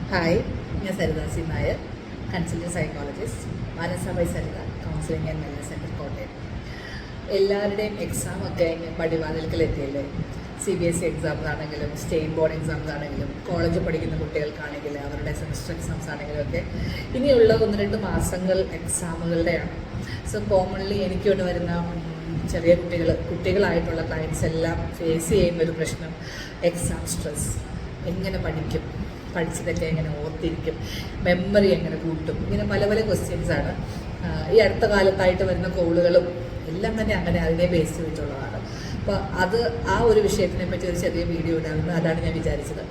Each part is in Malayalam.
ഹായ്, ഞാൻ Saritha C Nair, consultant psychologist, മാനസഭായ് Saritha counselling and wellness centre, Kottayam. എല്ലാവരുടെയും എക്സാമൊക്കെ പടിവാതിൽക്കലെത്തിയല്ലേ. CBSE എക്സാംസ് ആണെങ്കിലും സ്റ്റേറ്റ് ബോർഡ് എക്സാംസ് ആണെങ്കിലും കോളേജിൽ പഠിക്കുന്ന കുട്ടികൾക്കാണെങ്കിൽ അവരുടെ സെമസ്റ്റർ എക്സാംസ് ആണെങ്കിലും ഒക്കെ ഇനിയുള്ള 1-2 മാസങ്ങൾ എക്സാമുകളുടെയാണ്. സോ കോമൺലി എനിക്കിവിടെ വരുന്ന ചെറിയ കുട്ടികളായിട്ടുള്ള ക്ലയൻസ് എല്ലാം ഫേസ് ചെയ്യുന്ന ഒരു പ്രശ്നം എക്സാം സ്ട്രെസ്. എങ്ങനെ പഠിക്കും, പഠിച്ചതൊക്കെ എങ്ങനെ ഓർത്തിരിക്കും, മെമ്മറി എങ്ങനെ കൂട്ടും, ഇങ്ങനെ പല പല ക്വസ്റ്റ്യൻസാണ്. ഈ അടുത്ത കാലത്തായിട്ട് വരുന്ന കോളുകളും എല്ലാം തന്നെ അങ്ങനെ അതിനെ ബേസ് ചെയ്തിട്ടുള്ളതാണ്. അപ്പോൾ ആ ഒരു വിഷയത്തിനെ പറ്റി ഒരു ചെറിയ വീഡിയോ ഇടാമെന്ന് അതാണ് ഞാൻ വിചാരിച്ചത്.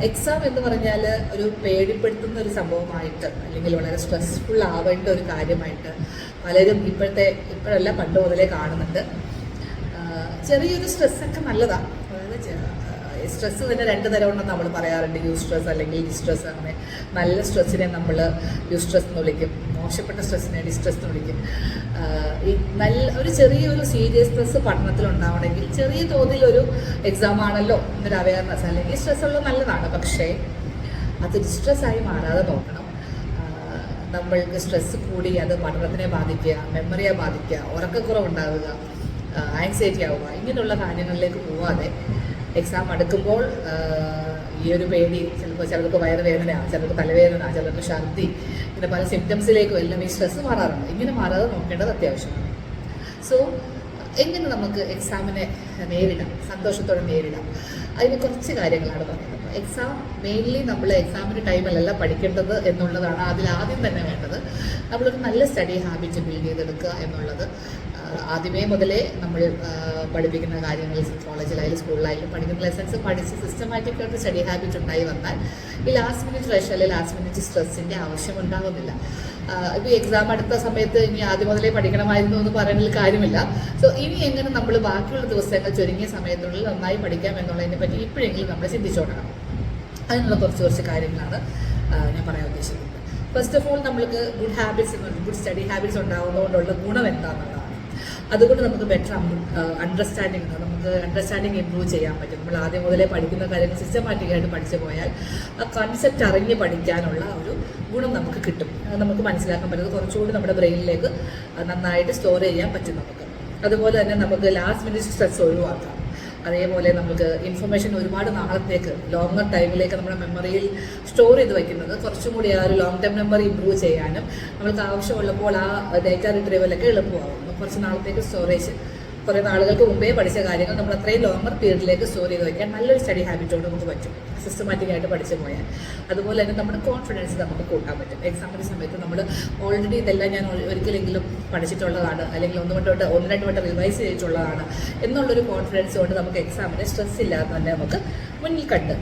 എക്സാം എന്ന് പറഞ്ഞാൽ ഒരു പേടിപ്പെടുത്തുന്ന ഒരു സംഭവമായിട്ട് അല്ലെങ്കിൽ വളരെ സ്ട്രെസ്ഫുൾ ആവേണ്ട ഒരു കാര്യമായിട്ട് പലരും ഇപ്പോഴല്ല പണ്ട് മുതലേ കാണുന്നുണ്ട്. ചെറിയൊരു സ്ട്രെസ്സൊക്കെ നല്ലതാണ്. അതായത് സ്ട്രെസ്സ് തന്നെ 2 തരമുണ്ടെന്ന് നമ്മൾ പറയാറുണ്ട്. യൂസ്ട്രെസ് അല്ലെങ്കിൽ ഡിസ്ട്രെസ്. അങ്ങനെ നല്ല സ്ട്രെസ്സിനെ നമ്മൾ യൂസ്ട്രെസ് എന്ന് വിളിക്കും, മോശപ്പെട്ട സ്ട്രെസ്സിനെ ഡിസ്ട്രെസ് എന്ന് വിളിക്കും. ഈ ഒരു ചെറിയൊരു സീരിയസ് സ്ട്രെസ് പഠനത്തിലുണ്ടാവണമെങ്കിൽ ചെറിയ തോതിലൊരു എക്സാം ആണല്ലോ എന്നൊരു അവയർനെസ് അല്ലെങ്കിൽ സ്ട്രെസ് ഉള്ളത് നല്ലതാണ്. പക്ഷേ അത് ഡിസ്ട്രെസ്സായി മാറാതെ നോക്കണം. നമ്മൾക്ക് സ്ട്രെസ്സ് കൂടി അത് പഠനത്തിനെ ബാധിക്കുക, മെമ്മറിയെ ബാധിക്കുക, ഉറക്കക്കുറവുണ്ടാവുക, ആങ്സൈറ്റി ആവുക, ഇങ്ങനെയുള്ള കാര്യങ്ങളിലേക്ക് പോവാതെ എക്സാം അടുക്കുമ്പോൾ ഈ ഒരു പേടി, ചിലർക്ക് വയറുവേദന, ചിലർക്ക് തലവേദന, ചിലർക്ക് ഛർദി, ഇങ്ങനെ പല സിംറ്റംസിലേക്കും എല്ലാം ഈ സ്ട്രെസ്സ് മാറാറുണ്ട്. ഇങ്ങനെ മാറാതെ നോക്കേണ്ടത് അത്യാവശ്യമാണ്. സോ എങ്ങനെ നമുക്ക് എക്സാമിനെ നേരിടാം, സന്തോഷത്തോടെ നേരിടാം, അതിന് കുറച്ച് കാര്യങ്ങളാണ് പറയുന്നത്. എക്സാം മെയിൻലി നമ്മൾ എക്സാമിൻ്റെ ടൈമിലല്ല പഠിക്കേണ്ടത് എന്നുള്ളതാണ് ആദ്യം തന്നെ വേണ്ടത്. നമ്മളൊരു നല്ല സ്റ്റഡി ഹാബിറ്റ് ബിൽഡ് ചെയ്തെടുക്കുക എന്നുള്ളത് ആദ്യമേ മുതലേ നമ്മൾ പഠിപ്പിക്കുന്ന കാര്യങ്ങൾ, കോളേജിലായാലും സ്കൂളിലായാലും പഠിക്കുന്ന ലെസൺസ് പഠിച്ച് സിസ്റ്റമാറ്റിക്കായിട്ട് സ്റ്റഡി ഹാബിറ്റ് ഉണ്ടായി വന്നാൽ ഈ ലാസ്റ്റ് മിനിറ്റ് റഷ് അല്ലെങ്കിൽ ലാസ്റ്റ് മിനിറ്റ് സ്ട്രെസ്സിൻ്റെ ആവശ്യമുണ്ടാകുന്നില്ല. ഇപ്പോൾ എക്സാം അടുത്ത സമയത്ത് ഇനി ആദ്യം മുതലേ പഠിക്കണമായിരുന്നു എന്ന് പറയുന്നതിൽ കാര്യമില്ല. സോ ഇനി എങ്ങനെ നമ്മൾ ബാക്കിയുള്ള ദിവസങ്ങൾ ചുരുങ്ങിയ സമയത്തിനുള്ളിൽ നന്നായി പഠിക്കാം എന്നുള്ളതിനെ പറ്റി ഇപ്പോഴെങ്കിലും നമ്മൾ ചിന്തിച്ചോടണം. അതിനുള്ള കുറച്ച് കാര്യങ്ങളാണ് ഞാൻ പറയാൻ ഉദ്ദേശിക്കുന്നത്. ഫസ്റ്റ് ഓഫ് ഓൾ, നമ്മൾക്ക് ഗുഡ് സ്റ്റഡി ഹാബിറ്റ്സ് ഉണ്ടാകുന്നതുകൊണ്ടുള്ള ഗുണം എന്താണെന്നുള്ളതാണ്. അതുകൊണ്ട് നമുക്ക് ബെറ്റർ അണ്ടർസ്റ്റാൻഡിങ് ഇമ്പ്രൂവ് ചെയ്യാൻ പറ്റും. നമ്മൾ ആദ്യം മുതലേ പഠിക്കുന്ന കാര്യങ്ങൾ സിസ്റ്റമാറ്റിക്കായിട്ട് പഠിച്ചു പോയാൽ ആ കൺസെപ്റ്റ് അറിഞ്ഞ് പഠിക്കാനുള്ള ഒരു ഗുണം നമുക്ക് കിട്ടും. നമുക്ക് മനസ്സിലാക്കാൻ പറ്റുന്നത് കുറച്ചുകൂടി നമ്മുടെ ബ്രെയിനിലേക്ക് നന്നായിട്ട് സ്റ്റോർ ചെയ്യാൻ പറ്റും നമുക്ക്. അതുപോലെ തന്നെ നമുക്ക് ലാസ്റ്റ് മിനിറ്റ് സ്ട്രെസ് ഒഴിവാക്കാം. അതേപോലെ നമുക്ക് ഇൻഫർമേഷൻ ഒരുപാട് നാളത്തേക്ക് ലോങ്ങർ ടൈമിലേക്ക് നമ്മുടെ മെമ്മറിയിൽ സ്റ്റോർ ചെയ്ത് വയ്ക്കുന്നത് കുറച്ചും കൂടി ആ ഒരു ലോങ് ടൈം മെമ്മറി ഇമ്പ്രൂവ് ചെയ്യാനും നമ്മൾക്ക് ആവശ്യമുള്ളപ്പോൾ ആ ഡേറ്റ റിട്രീവലൊക്കെ എളുപ്പമാകും. കുറച്ച് നാളത്തേക്ക് സ്റ്റോറേജ്, കുറേ നാളുകൾക്ക് മുമ്പേ പഠിച്ച കാര്യങ്ങൾ നമ്മൾ അത്രയും ലോങ്ങർ പീരീഡിലേക്ക് സ്റ്റോർ ചെയ്ത് വയ്ക്കാൻ നല്ലൊരു സ്റ്റഡി ഹാബിറ്റോട് നമുക്ക് പറ്റും, സിസ്റ്റമാറ്റിക്കായിട്ട് പഠിച്ചു പോയാൽ. അതുപോലെ തന്നെ നമ്മുടെ കോൺഫിഡൻസ് നമുക്ക് കൂട്ടാൻ പറ്റും. എക്സാമിൻ്റെ സമയത്ത് നമ്മൾ ഓൾറെഡി ഇതെല്ലാം ഞാൻ ഒരിക്കലെങ്കിലും പഠിച്ചിട്ടുള്ളതാണ് അല്ലെങ്കിൽ 1-2 വട്ടം റിവൈസ് ചെയ്തിട്ടുള്ളതാണ് എന്നുള്ളൊരു കോൺഫിഡൻസ് കൊണ്ട് നമുക്ക് എക്സാമിന് സ്ട്രെസ് ഇല്ലാതെ തന്നെ നമുക്ക് മുന്നിൽ കണ്ട്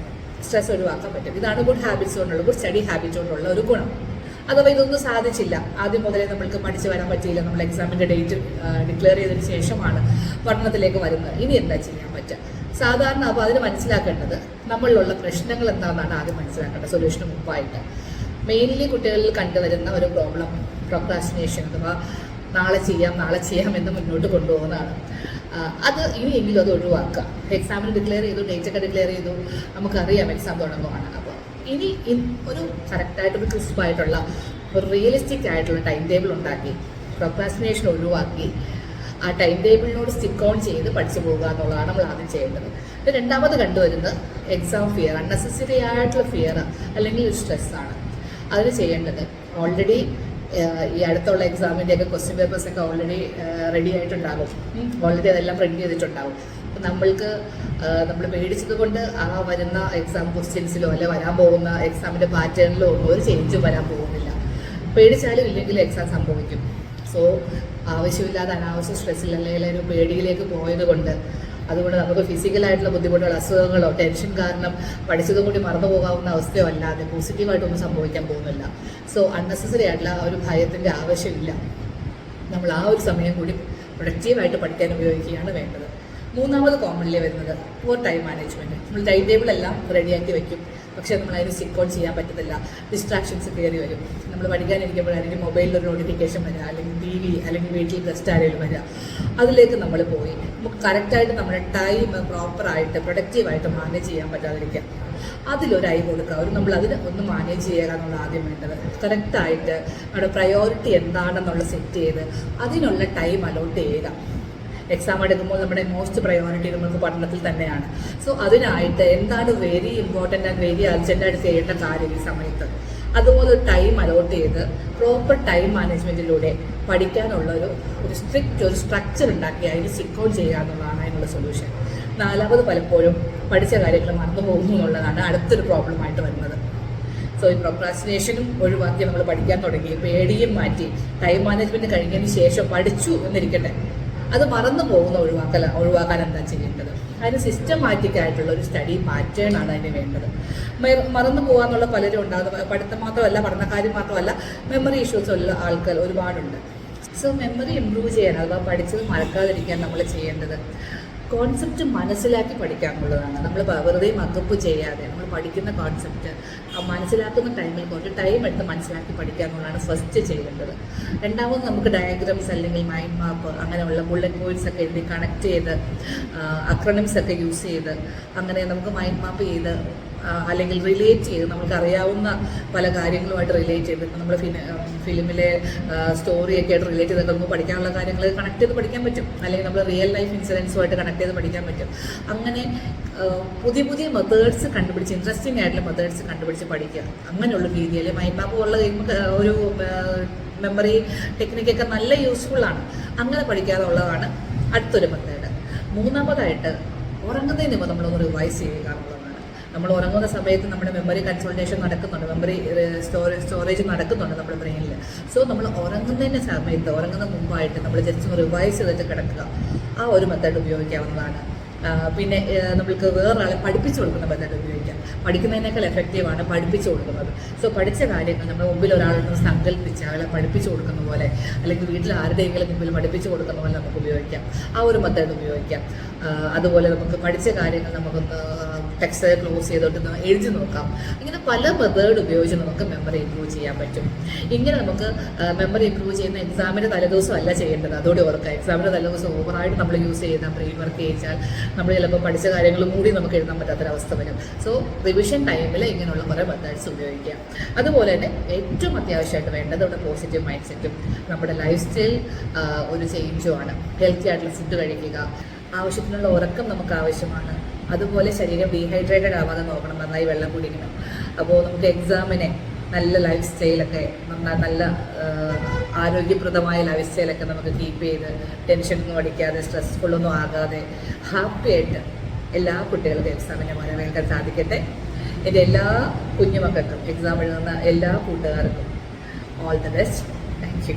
സ്ട്രെസ് ഒഴിവാക്കാൻ പറ്റും. ഇതാണ് ഗുഡ് സ്റ്റഡി ഹാബിറ്റ് കൊണ്ടുള്ള ഒരു ഗുണം. അഥവാ ഇതൊന്നും സാധിച്ചില്ല, ആദ്യം മുതലേ നമ്മൾക്ക് പഠിച്ചു വരാൻ പറ്റിയില്ല, നമ്മൾ എക്സാമിൻ്റെ ഡേറ്റ് ഡിക്ലെയർ ചെയ്തതിന് ശേഷമാണ് പഠനത്തിലേക്ക് വരുന്നത്, ഇനി എന്താ ചെയ്യാൻ പറ്റുക? സാധാരണ അപ്പോൾ അതിന് മനസ്സിലാക്കേണ്ടത് നമ്മളിലുള്ള പ്രശ്നങ്ങൾ എന്താണെന്നാണ് ആദ്യം മനസ്സിലാക്കേണ്ടത് സൊല്യൂഷന് മുമ്പായിട്ട്. മെയിൻലി കുട്ടികളിൽ കണ്ടുവരുന്ന ഒരു പ്രോബ്ലം പ്രൊക്രാസ്റ്റിനേഷൻ, അഥവാ നാളെ ചെയ്യാം എന്ന് മുന്നോട്ട് കൊണ്ടുപോകുന്നതാണ്. അത് ഇനിയെങ്കിലും അത് ഒഴിവാക്കുക. എക്സാമിന് ഡിക്ലെയർ ചെയ്തു, ഡേറ്റൊക്കെ ഡിക്ലെയർ ചെയ്തു, നമുക്കറിയാം എക്സാം തുടങ്ങുവാണ്. അപ്പോൾ ഇനി ഒരു കറക്റ്റായിട്ടൊരു ക്രിസ്പായിട്ടുള്ള ഒരു റിയലിസ്റ്റിക് ആയിട്ടുള്ള ടൈം ടേബിൾ ഉണ്ടാക്കി പ്രൊക്രാസ്റ്റിനേഷൻ ഒഴിവാക്കി ആ ടൈം ടേബിളിനോട് സ്റ്റിക്ക് ഓൺ ചെയ്ത് പഠിച്ചു പോകുക എന്നുള്ളതാണ് നമ്മൾ ആദ്യം ചെയ്യേണ്ടത്. രണ്ടാമത് കണ്ടുവരുന്നത് എക്സാം ഫിയർ, അൺനെസസറി ആയിട്ടുള്ള ഫിയർ അല്ലെങ്കിൽ ഒരു സ്ട്രെസ്സാണ്. അതിന് ചെയ്യേണ്ടത് ഓൾറെഡി ഈ അടുത്തുള്ള എക്സാമിൻ്റെയൊക്കെ ക്വസ്റ്റ്യൻ പേപ്പേഴ്സൊക്കെ ഓൾറെഡി റെഡി ആയിട്ടുണ്ടാകും, ഓൾറെഡി അതെല്ലാം പ്രിൻറ്റ് ചെയ്തിട്ടുണ്ടാകും. അപ്പം നമ്മൾ പേടിച്ചത് കൊണ്ട് ആ വരുന്ന എക്സാം ക്വസ്റ്റ്യൻസിലോ അല്ലെ വരാൻ പോകുന്ന എക്സാമിൻ്റെ പാറ്റേണിലോ ഒന്നും ഒരു ചേഞ്ചും വരാൻ പോകുന്നില്ല. പേടിച്ചാലും ഇല്ലെങ്കിലും എക്സാം സംഭവിക്കും. സോ ആവശ്യമില്ലാതെ അനാവശ്യ സ്ട്രെസ്സിൽ അല്ലെങ്കിൽ ഒരു പേടിയിലേക്ക് പോയത് കൊണ്ട് അതുകൊണ്ട് നമുക്ക് ഫിസിക്കലായിട്ടുള്ള ബുദ്ധിമുട്ടുകൾ, അസുഖങ്ങളോ ടെൻഷൻ കാരണം പഠിച്ചതും കൂടി മറന്നു പോകാവുന്ന അവസ്ഥയോ അല്ലാതെ പോസിറ്റീവായിട്ടൊന്നും സംഭവിക്കാൻ പോകുന്നില്ല. സോ അൺനെസസറി ആയിട്ടുള്ള ഒരു ഭയത്തിൻ്റെ ആവശ്യമില്ല. നമ്മൾ ആ ഒരു സമയം കൂടി പ്രൊഡക്റ്റീവായിട്ട് പഠിക്കാൻ ഉപയോഗിക്കുകയാണ് വേണ്ടത്. മൂന്നാമത് കോമൺലി വരുന്നത് പുവർ ടൈം മാനേജ്മെൻറ്റ്. നമ്മൾ ടൈം ടേബിൾ എല്ലാം റെഡിയാക്കി വയ്ക്കും, പക്ഷേ നമ്മൾ അതിന് സ്റ്റിക്ക് ഓൺ ചെയ്യാൻ പറ്റത്തില്ല. ഡിസ്ട്രാക്ഷൻസ് കയറി വരും. നമ്മൾ പഠിക്കാനിരിക്കുമ്പോഴാണെങ്കിൽ മൊബൈലിലൊരു നോട്ടിഫിക്കേഷൻ വരിക, അല്ലെങ്കിൽ TV, അല്ലെങ്കിൽ വീട്ടിൽ ഗസ്റ്റ് ആരെങ്കിലും വരിക, അതിലേക്ക് നമ്മൾ പോയി നമുക്ക് കറക്റ്റായിട്ട് നമ്മുടെ ടൈം പ്രോപ്പറായിട്ട് പ്രൊഡക്റ്റീവായിട്ട് മാനേജ് ചെയ്യാൻ പറ്റാതിരിക്കുക. അതിലൊരു ഐ കൊടുക്കുക, നമ്മൾ അതിന് ഒന്ന് മാനേജ് ചെയ്യുക എന്നുള്ള ആദ്യം വേണ്ടത്. കറക്റ്റായിട്ട് നമ്മുടെ പ്രയോറിറ്റി എന്താണെന്നുള്ള സെറ്റ് ചെയ്ത് അതിനുള്ള ടൈം അലോട്ട് ചെയ്യുക. എക്സാം എടുക്കുമ്പോൾ നമ്മുടെ മോസ്റ്റ് പ്രയോറിറ്റി നമുക്ക് പഠനത്തിൽ തന്നെയാണ്. സോ അതിനായിട്ട് എന്താണ് വെരി ഇമ്പോർട്ടൻ്റ് ആൻഡ് വെരി അർജൻറ്റായിട്ട് ചെയ്യേണ്ട കാര്യം ഈ സമയത്ത്, അതുപോലെ ടൈം അലോട്ട് ചെയ്ത് പ്രോപ്പർ ടൈം മാനേജ്മെൻറ്റിലൂടെ പഠിക്കാനുള്ള ഒരു സ്ട്രിക്റ്റ് ഒരു സ്ട്രക്ചർ ഉണ്ടാക്കി അതിന് സ്റ്റിക്ക് ഔട്ട് ചെയ്യുക എന്നുള്ളതാണ് അതിനുള്ള സൊല്യൂഷൻ. നാലാമത് പലപ്പോഴും പഠിച്ച കാര്യങ്ങൾ മറന്നു പോകുന്നു എന്നുള്ളതാണ് അടുത്തൊരു പ്രോബ്ലമായിട്ട് വരുന്നത്. സോ ഈ പ്രൊക്രാസ്റ്റിനേഷനും ഒഴിവാക്കി നമ്മൾ പഠിക്കാൻ തുടങ്ങി, പേടിയും മാറ്റി ടൈം മാനേജ്മെൻറ്റ് കഴിഞ്ഞതിന് ശേഷം പഠിച്ചു എന്നിരിക്കട്ടെ, അത് മറന്നു പോകുന്ന ഒഴിവാക്കാൻ എന്താ ചെയ്യേണ്ടത്? അതിന് സിസ്റ്റമാറ്റിക് ആയിട്ടുള്ള ഒരു സ്റ്റഡി പാറ്റേൺ ആണ് അതിന് വേണ്ടത്. മറന്നു പോകാന്നുള്ള പലരും ഉണ്ടാകുന്നത് പഠിത്തം മാത്രമല്ല, പഠനക്കാര്യം മാത്രമല്ല, മെമ്മറി ഇഷ്യൂസ് ഉള്ള ആൾക്കാർ ഒരുപാടുണ്ട്. സോ മെമ്മറി ഇമ്പ്രൂവ് ചെയ്യാൻ അഥവാ പഠിച്ചത് മറക്കാതിരിക്കാൻ നമ്മൾ ചെയ്യേണ്ടത് കോൺസെപ്റ്റ് മനസ്സിലാക്കി പഠിക്കാനുള്ളതാണ്. നമ്മൾ വെറുതെ മക്കപ്പ് ചെയ്യാതെ നമ്മൾ പഠിക്കുന്ന കോൺസെപ്റ്റ് മനസ്സിലാക്കുന്ന ടൈമിൽ കുറച്ച് ടൈം എടുത്ത് മനസ്സിലാക്കി പഠിക്കുക എന്നുള്ളതാണ് ഫസ്റ്റ് ചെയ്യേണ്ടത്. രണ്ടാമത് നമുക്ക് ഡയഗ്രാംസ് അല്ലെങ്കിൽ മൈൻഡ് മാപ്പ് അങ്ങനെയുള്ള ബുള്ളറ്റ് പോയിന്റ്സ് ഒക്കെ എഴുതി കണക്ട് ചെയ്ത് അക്രോണിംസ് ഒക്കെ യൂസ് ചെയ്ത് അങ്ങനെ നമുക്ക് മൈൻഡ് മാപ്പ് ചെയ്ത് അല്ലെങ്കിൽ റിലേറ്റ് ചെയ്ത് നമുക്കറിയാവുന്ന പല കാര്യങ്ങളുമായിട്ട് റിലേറ്റ് ചെയ്ത് നമ്മൾ ഫിലിമിലെ സ്റ്റോറിയൊക്കെ ആയിട്ട് റിലേറ്റ് ചെയ്തൊക്കെ നമുക്ക് പഠിക്കാനുള്ള കാര്യങ്ങൾ കണക്ട് ചെയ്ത് പഠിക്കാൻ പറ്റും. അല്ലെങ്കിൽ നമ്മൾ റിയൽ ലൈഫ് ഇൻസിഡൻസുമായിട്ട് കണക്ട് ചെയ്ത് പഠിക്കാൻ പറ്റും. അങ്ങനെ പുതിയ പുതിയ മെത്തേഡ്സ് കണ്ടുപിടിച്ച് ഇൻട്രസ്റ്റിംഗ് ആയിട്ടുള്ള മെത്തേഡ്സ് കണ്ടുപിടിച്ച് പഠിക്കുക. അങ്ങനെയുള്ള രീതിയിൽ മൈൻഡ് മാപ്പ് ഉള്ള ഒരു മെമ്മറി ടെക്നിക്കൊക്കെ നല്ല യൂസ്ഫുള്ളാണ്. അങ്ങനെ പഠിക്കാനുള്ളതാണ് അടുത്തൊരു മെത്തേഡ്. മൂന്നാമതായിട്ട് ഉറങ്ങുന്നതിന് മുമ്പ് നമ്മളൊന്ന് റിവൈസ് ചെയ്യുക എന്നുള്ളതാണ്. നമ്മൾ ഉറങ്ങുന്ന സമയത്ത് നമ്മുടെ മെമ്മറി കൺസോൾട്ടേഷൻ നടക്കുന്നുണ്ട്, മെമ്മറി സ്റ്റോറേജ് നടക്കുന്നുണ്ട് നമ്മുടെ ബ്രെയിനിൽ. സോ നമ്മൾ ഉറങ്ങുന്നതിൻ്റെ സമയത്ത് ഉറങ്ങുന്ന മുമ്പായിട്ട് നമ്മൾ ജസ്റ്റ് ഒന്ന് റിവൈസ് ചെയ്തിട്ട് കിടക്കുക. ആ ഒരു മെത്തേഡ് ഉപയോഗിക്കാവുന്നതാണ്. പിന്നെ നമ്മൾക്ക് വേറൊരാളെ പഠിപ്പിച്ചു കൊടുക്കുന്ന മെത്തേഡ് ഉപയോഗിക്കാം. പഠിക്കുന്നതിനേക്കാൾ എഫക്റ്റീവാണ് പഠിപ്പിച്ചു കൊടുക്കുന്നത്. സോ പഠിച്ച കാര്യങ്ങൾ നമ്മുടെ മുമ്പിൽ ഒരാളൊന്ന് സങ്കല്പിച്ച് അയാളെ പഠിപ്പിച്ചു കൊടുക്കുന്ന പോലെ, അല്ലെങ്കിൽ വീട്ടിൽ ആരുടെയെങ്കിലും മുമ്പിൽ പഠിപ്പിച്ചു കൊടുക്കുന്ന പോലെ നമുക്ക് ഉപയോഗിക്കാം. ആ ഒരു മെത്തേഡ് ഉപയോഗിക്കാം. അതുപോലെ നമുക്ക് പഠിച്ച കാര്യങ്ങൾ നമുക്കൊന്ന് ടെക്സ്റ്റ് ക്ലോസ് ചെയ്തിട്ട് എഴുതി നോക്കാം. ഇങ്ങനെ പല മെത്തേഡ് ഉപയോഗിച്ച് നമുക്ക് മെമ്മറി ഇമ്പ്രൂവ് ചെയ്യാൻ പറ്റും. ഇങ്ങനെ നമുക്ക് മെമ്മറി ഇമ്പ്രൂവ് ചെയ്യുന്ന എക്സാമിൻ്റെ തലേദിവസം അല്ല ചെയ്യേണ്ടത്. അതോടെ ഓർക്കുക, എക്സാമിൻ്റെ തലേദിവസം ഓവറായിട്ട് നമ്മൾ യൂസ് ചെയ്യുന്ന ബ്രെയിൻ വർക്ക് ചെയ്യിച്ചാൽ നമ്മൾ ചിലപ്പോൾ പഠിച്ച കാര്യങ്ങൾ കൂടി നമുക്ക് എഴുതാൻ പറ്റാത്തൊരവസ്ഥ വരും. സോ റിവിഷൻ ടൈമിൽ ഇങ്ങനെയുള്ള കുറേ മെത്തേഡ്സ് ഉപയോഗിക്കുക. അതുപോലെ തന്നെ ഏറ്റവും അത്യാവശ്യമായിട്ട് വേണ്ടത് ഇവിടെ പോസിറ്റീവ് മൈൻഡ് സെറ്റും നമ്മുടെ ലൈഫ് സ്റ്റൈൽ ഒരു ചേഞ്ചുമാണ്. ഹെൽത്തി ആയിട്ടുള്ള ഫുഡ് കഴിക്കുക, ആവശ്യത്തിനുള്ള ഉറക്കം നമുക്ക് ആവശ്യമാണ്. അതുപോലെ ശരീരം ഡീഹൈഡ്രേറ്റഡ് ആവാതെ നോക്കണം, നന്നായി വെള്ളം കുടിക്കണം. അപ്പോൾ നമുക്ക് എക്സാമിനെ നല്ല ലൈഫ് സ്റ്റൈലൊക്കെ നല്ല ആരോഗ്യപ്രദമായ ലൈഫ് സ്റ്റൈലൊക്കെ നമുക്ക് കീപ്പ് ചെയ്ത് ടെൻഷനൊന്നും അടിക്കാതെ സ്ട്രെസ്ഫുള്ളൊന്നും ആകാതെ ഹാപ്പി ആയിട്ട് എല്ലാ കുട്ടികൾക്കും എക്സാമിനെ വരവേൽക്കാൻ സാധിക്കട്ടെ. എൻ്റെ എല്ലാ കുഞ്ഞുമക്കൾക്കും എക്സാം എഴുതുന്ന എല്ലാ കൂട്ടുകാർക്കും all the best. Thank you.